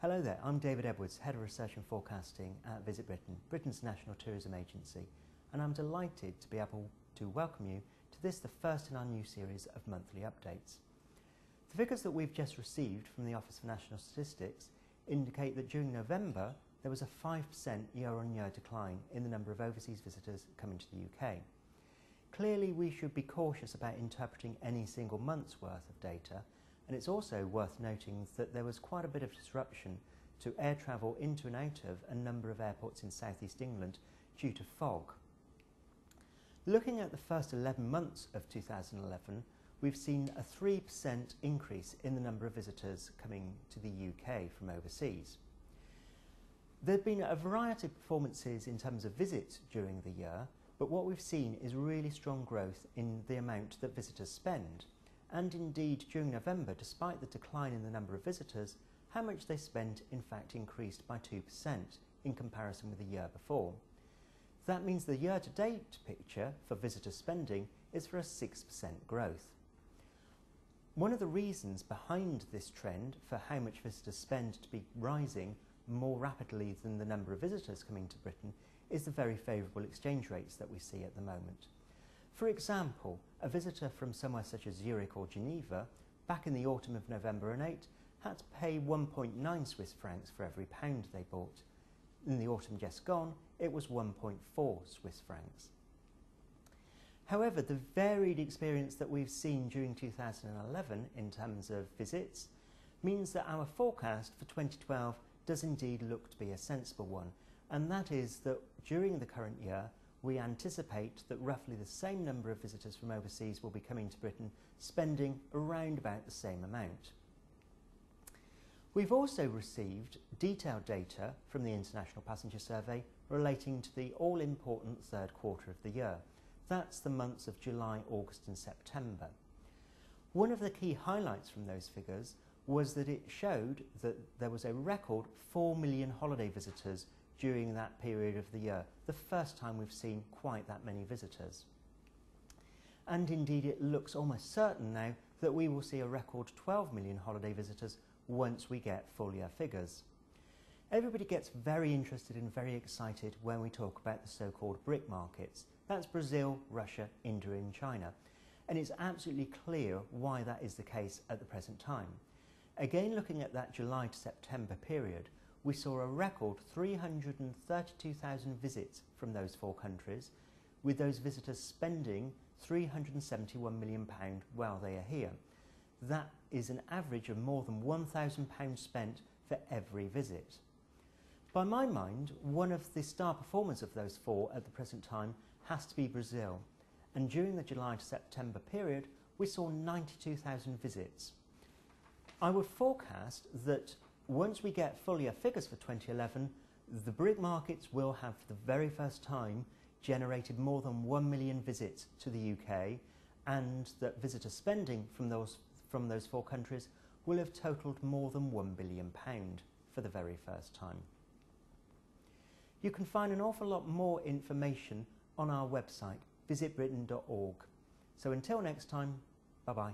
Hello there, I'm David Edwards, Head of Research and Forecasting at VisitBritain, Britain's national tourism agency, and I'm delighted to be able to welcome you to this, the first in our new series of monthly updates. The figures that we've just received from the Office for National Statistics indicate that during November there was a 5% year-on-year decline in the number of overseas visitors coming to the UK. Clearly we should be cautious about interpreting any single month's worth of data, and it's also worth noting that there was quite a bit of disruption to air travel into and out of a number of airports in southeast England due to fog. Looking at the first 11 months of 2011, we've seen a 3% increase in the number of visitors coming to the UK from overseas. There have been a variety of performances in terms of visits during the year, but what we've seen is really strong growth in the amount that visitors spend. And indeed, during November, despite the decline in the number of visitors, how much they spent in fact increased by 2% in comparison with the year before. That means the year-to-date picture for visitor spending is for a 6% growth. One of the reasons behind this trend for how much visitors spend to be rising more rapidly than the number of visitors coming to Britain is the very favourable exchange rates that we see at the moment. For example, a visitor from somewhere such as Zurich or Geneva, back in the autumn of November 2008, had to pay 1.9 Swiss francs for every pound they bought. In the autumn just gone, it was 1.4 Swiss francs. However, the varied experience that we've seen during 2011 in terms of visits means that our forecast for 2012 does indeed look to be a sensible one, and that is that during the current year we anticipate that roughly the same number of visitors from overseas will be coming to Britain, spending around about the same amount. We've also received detailed data from the International Passenger Survey relating to the all-important third quarter of the year. That's the months of July, August and September. One of the key highlights from those figures was that it showed that there was a record 4 million holiday visitors during that period of the year, the first time we've seen quite that many visitors. And indeed it looks almost certain now that we will see a record 12 million holiday visitors once we get full year figures. Everybody gets very interested and very excited when we talk about the so-called BRIC markets. That's Brazil, Russia, India and China. And it's absolutely clear why that is the case at the present time. Again, looking at that July to September period, we saw a record 332,000 visits from those four countries, with those visitors spending £371 million while they are here. That is an average of more than £1,000 spent for every visit. By my mind, one of the star performers of those four at the present time has to be Brazil, and during the July to September period we saw 92,000 visits. I would forecast that once we get full year figures for 2011, the BRIC markets will have for the very first time generated more than 1 million visits to the UK, and that visitor spending from those four countries will have totalled more than £1 billion for the very first time. You can find an awful lot more information on our website, visitbritain.org. So until next time, bye-bye.